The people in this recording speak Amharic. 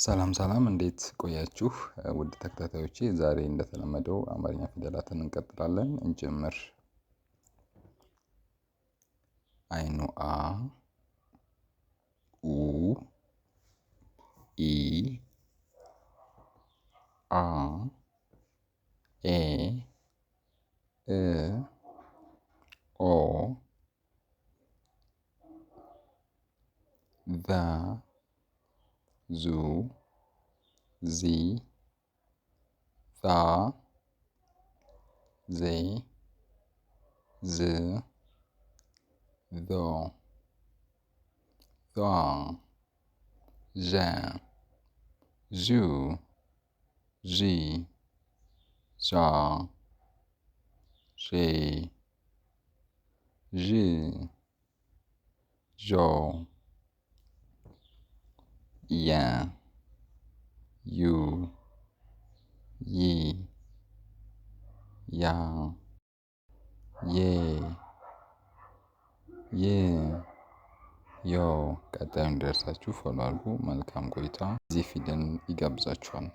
ሰላም ሰላም እንዴት ቆያችሁ? ውድ ተከታታዮቼ ዛሬ እንደተለመደው አማርኛ ፊደላትን እንቀጥላለን እንጀምር። አይኑ አ ኡ ኢ አ ኤ እ ኦ ዛ ዙ ዚ ዛ ዜ ዝ ዞ ዟ ዠ ዡ ዢ ዣ ዤ ዥ ዦ የ ዩ ይ ያ ዬ ይ ዮ። ቀጣዩ እንዲደርሳችሁ ፎሎ አድርጉ። መልካም ቆይታ። እዚህ ፊደል ይጋብዛችኋል።